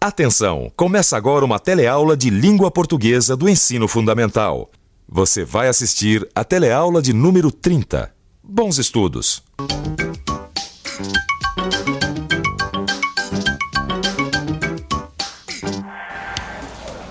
Atenção! Começa agora uma teleaula de língua portuguesa do ensino fundamental. Você vai assistir a teleaula de número 30. Bons estudos!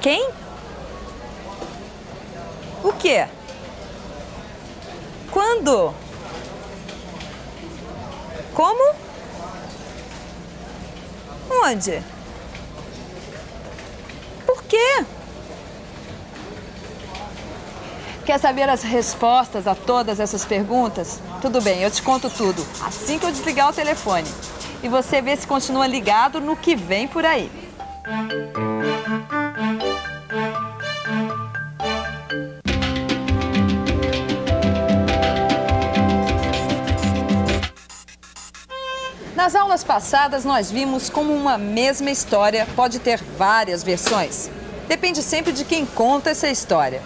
Quem? O quê? Quando? Como? Onde? Por quê? Quer saber as respostas a todas essas perguntas? Tudo bem, eu te conto tudo assim que eu desligar o telefone. E você vê se continua ligado no que vem por aí. Nas aulas passadas, nós vimos como uma mesma história pode ter várias versões. Depende sempre de quem conta essa história.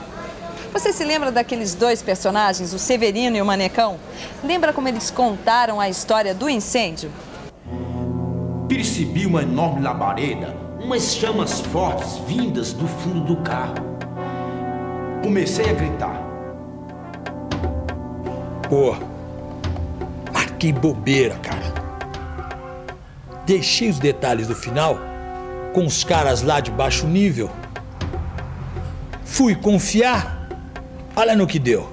Você se lembra daqueles dois personagens, o Severino e o Manecão? Lembra como eles contaram a história do incêndio? Percebi uma enorme labareda, umas chamas fortes vindas do fundo do carro. Comecei a gritar. Pô, mas que bobeira, cara. Deixei os detalhes do final com os caras lá de baixo nível. Fui confiar, olha no que deu.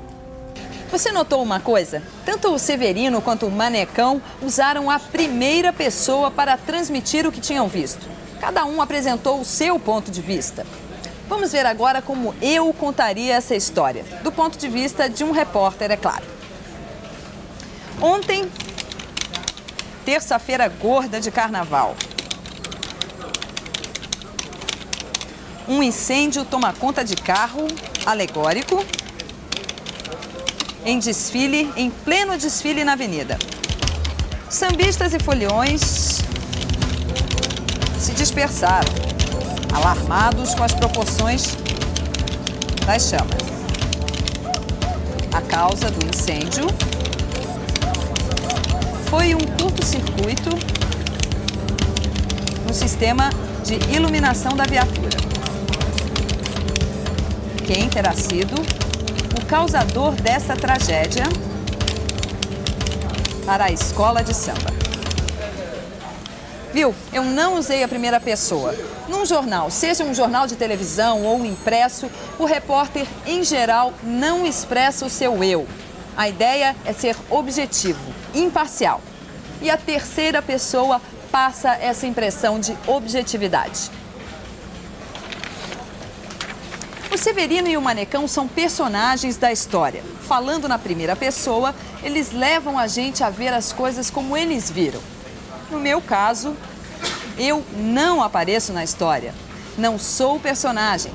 Você notou uma coisa? Tanto o Severino quanto o Manecão usaram a primeira pessoa para transmitir o que tinham visto. Cada um apresentou o seu ponto de vista. Vamos ver agora como eu contaria essa história, do ponto de vista de um repórter, é claro. Ontem, terça-feira gorda de carnaval. Um incêndio toma conta de carro alegórico em desfile, em pleno desfile na avenida. Sambistas e foliões se dispersaram, alarmados com as proporções das chamas. A causa do incêndio foi um curto-circuito no sistema de iluminação da viatura. Quem terá sido o causador dessa tragédia para a escola de samba? Viu? Eu não usei a primeira pessoa. Num jornal, seja um jornal de televisão ou impresso, o repórter, em geral, não expressa o seu eu. A ideia é ser objetivo, imparcial. E a terceira pessoa passa essa impressão de objetividade. O Severino e o Manecão são personagens da história. Falando na primeira pessoa, eles levam a gente a ver as coisas como eles viram. No meu caso, eu não apareço na história. Não sou o personagem.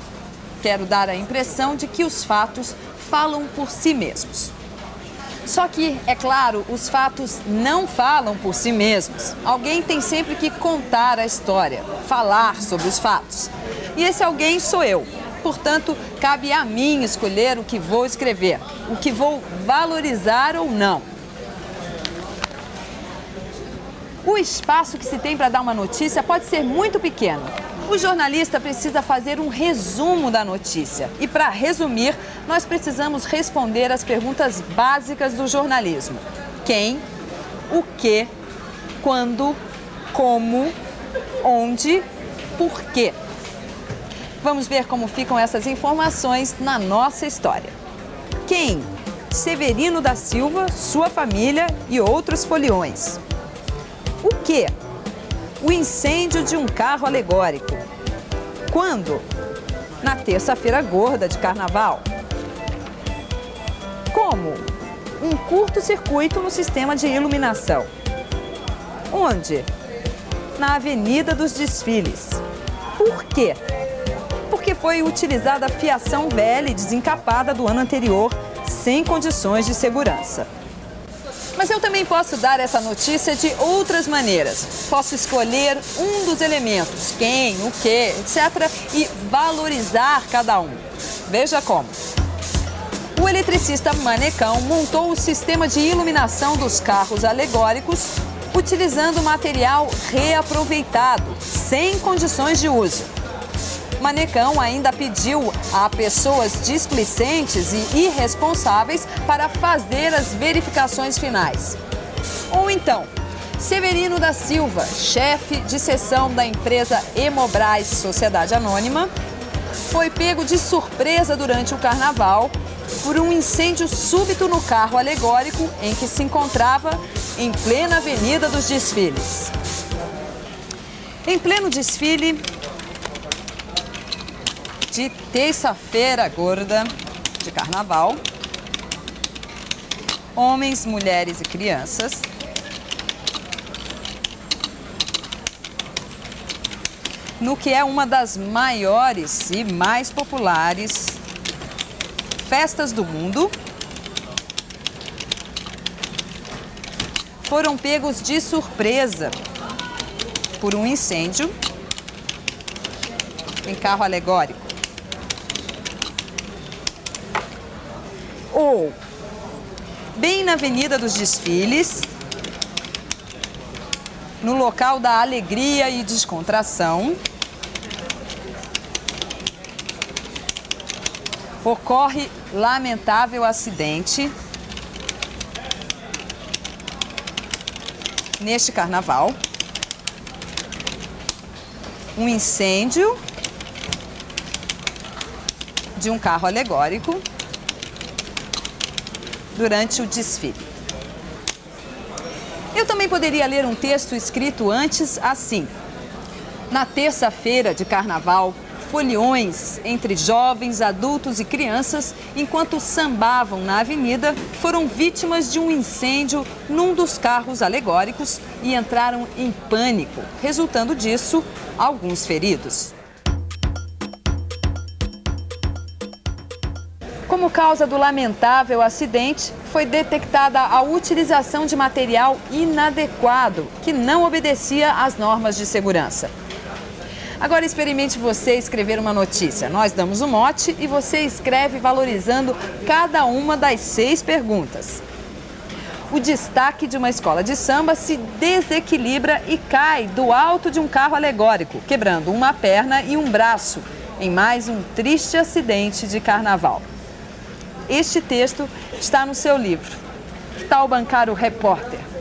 Quero dar a impressão de que os fatos falam por si mesmos. Só que, é claro, os fatos não falam por si mesmos. Alguém tem sempre que contar a história, falar sobre os fatos. E esse alguém sou eu. Portanto, cabe a mim escolher o que vou escrever, o que vou valorizar ou não. O espaço que se tem para dar uma notícia pode ser muito pequeno. O jornalista precisa fazer um resumo da notícia. E para resumir, nós precisamos responder as perguntas básicas do jornalismo. Quem, o que, quando, como, onde, por quê. Vamos ver como ficam essas informações na nossa história. Quem? Severino da Silva, sua família e outros foliões. O quê? O incêndio de um carro alegórico. Quando? Na terça-feira gorda de carnaval. Como? Um curto-circuito no sistema de iluminação. Onde? Na Avenida dos Desfiles. Por quê? Porque foi utilizada a fiação velha e desencapada do ano anterior, sem condições de segurança. Mas eu também posso dar essa notícia de outras maneiras. Posso escolher um dos elementos, quem, o que, etc., e valorizar cada um. Veja como. O eletricista Manecão montou o sistema de iluminação dos carros alegóricos utilizando material reaproveitado, sem condições de uso. Manecão ainda pediu a pessoas displicentes e irresponsáveis para fazer as verificações finais. Ou então, Severino da Silva, chefe de seção da empresa Hemobras Sociedade Anônima, foi pego de surpresa durante o carnaval por um incêndio súbito no carro alegórico em que se encontrava em plena Avenida dos Desfiles. Em pleno desfile de terça-feira gorda de carnaval, homens, mulheres e crianças no que é uma das maiores e mais populares festas do mundo, foram pegos de surpresa por um incêndio em carro alegórico. Ou, bem na Avenida dos Desfiles, no local da alegria e descontração, ocorre lamentável acidente neste carnaval. Um incêndio de um carro alegórico durante o desfile. Eu também poderia ler um texto escrito antes assim: na terça-feira de carnaval, foliões entre jovens, adultos e crianças, enquanto sambavam na avenida, foram vítimas de um incêndio num dos carros alegóricos e entraram em pânico, resultando disso alguns feridos. Como causa do lamentável acidente, foi detectada a utilização de material inadequado, que não obedecia às normas de segurança. Agora experimente você escrever uma notícia. Nós damos um mote e você escreve valorizando cada uma das 6 perguntas. O destaque de uma escola de samba se desequilibra e cai do alto de um carro alegórico, quebrando uma perna e um braço, em mais um triste acidente de carnaval. Este texto está no seu livro. Que tal bancar o repórter?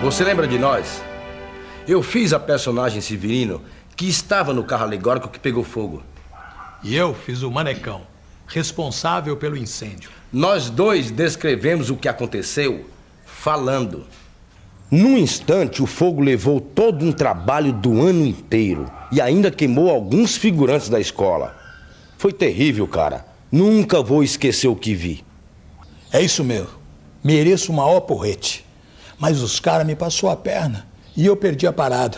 Você lembra de nós? Eu fiz a personagem Severino, que estava no carro alegórico que pegou fogo. E eu fiz o Manecão, responsável pelo incêndio. Nós dois descrevemos o que aconteceu falando. Num instante, o fogo levou todo um trabalho do ano inteiro e ainda queimou alguns figurantes da escola. Foi terrível, cara. Nunca vou esquecer o que vi. É isso mesmo. Mereço o maior porrete. Mas os caras me passou a perna e eu perdi a parada.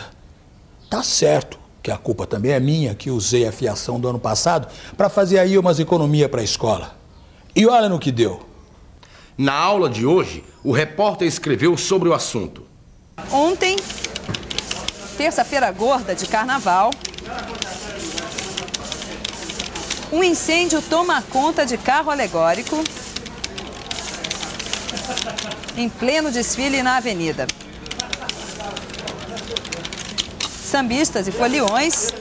Tá certo que a culpa também é minha, que usei a fiação do ano passado para fazer aí umas economias para a escola. E olha no que deu. Na aula de hoje, o repórter escreveu sobre o assunto. Ontem, terça-feira gorda de carnaval, um incêndio toma conta de carro alegórico em pleno desfile na avenida. Sambistas e foliões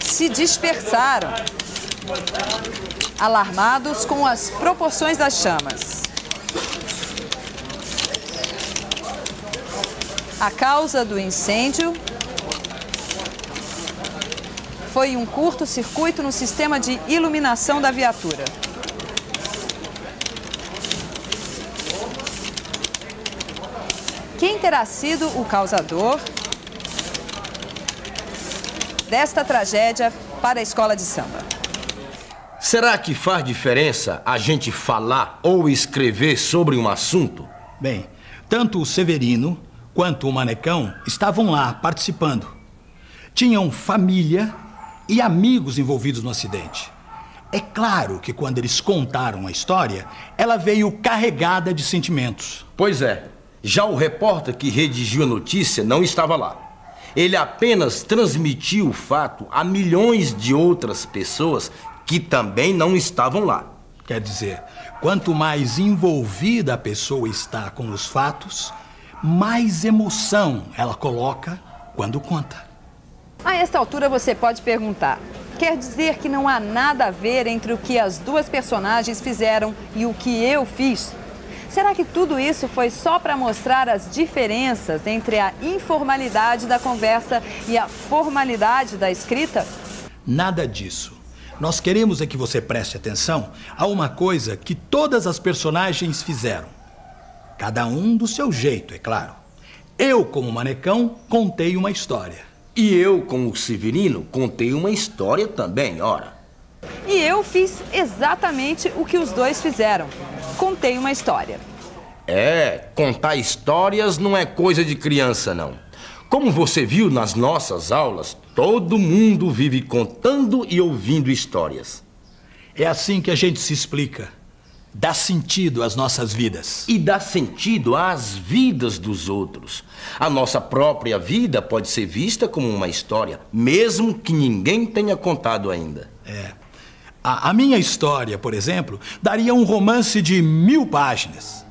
se dispersaram, alarmados com as proporções das chamas. A causa do incêndio foi um curto-circuito no sistema de iluminação da viatura. Quem terá sido o causador desta tragédia para a escola de samba? Será que faz diferença a gente falar ou escrever sobre um assunto? Bem, tanto o Severino quanto o Manecão estavam lá participando. Tinham família e amigos envolvidos no acidente. É claro que quando eles contaram a história, ela veio carregada de sentimentos. Pois é. Já o repórter que redigiu a notícia não estava lá. Ele apenas transmitiu o fato a milhões de outras pessoas que também não estavam lá. Quer dizer, quanto mais envolvida a pessoa está com os fatos, mais emoção ela coloca quando conta. A esta altura você pode perguntar: quer dizer que não há nada a ver entre o que as duas personagens fizeram e o que eu fiz? Será que tudo isso foi só para mostrar as diferenças entre a informalidade da conversa e a formalidade da escrita? Nada disso. Nós queremos é que você preste atenção a uma coisa que todas as personagens fizeram. Cada um do seu jeito, é claro. Eu, como manecão, contei uma história. E eu, como Severino, contei uma história também, ora. E eu fiz exatamente o que os dois fizeram. Contei uma história. Contar histórias não é coisa de criança, não. Como você viu nas nossas aulas, todo mundo vive contando e ouvindo histórias. É assim que a gente se explica. Dá sentido às nossas vidas. E dá sentido às vidas dos outros. A nossa própria vida pode ser vista como uma história, mesmo que ninguém tenha contado ainda. A minha história, por exemplo, daria um romance de 1000 páginas.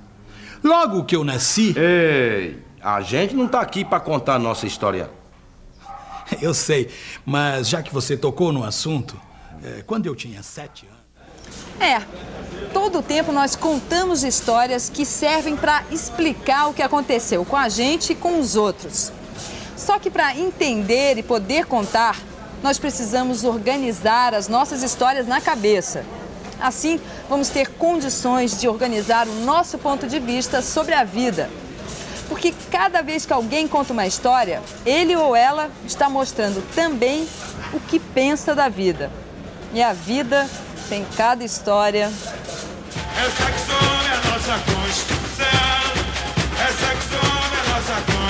Logo que eu nasci... Ei, a gente não tá aqui para contar a nossa história. Eu sei, mas já que você tocou no assunto, quando eu tinha 7 anos... Todo o tempo nós contamos histórias que servem para explicar o que aconteceu com a gente e com os outros. Só que para entender e poder contar, nós precisamos organizar as nossas histórias na cabeça. Assim, vamos ter condições de organizar o nosso ponto de vista sobre a vida. Porque cada vez que alguém conta uma história, ele ou ela está mostrando também o que pensa da vida. E a vida tem cada história. Essa que some a nossa Constituição, essa que some a nossa Constituição.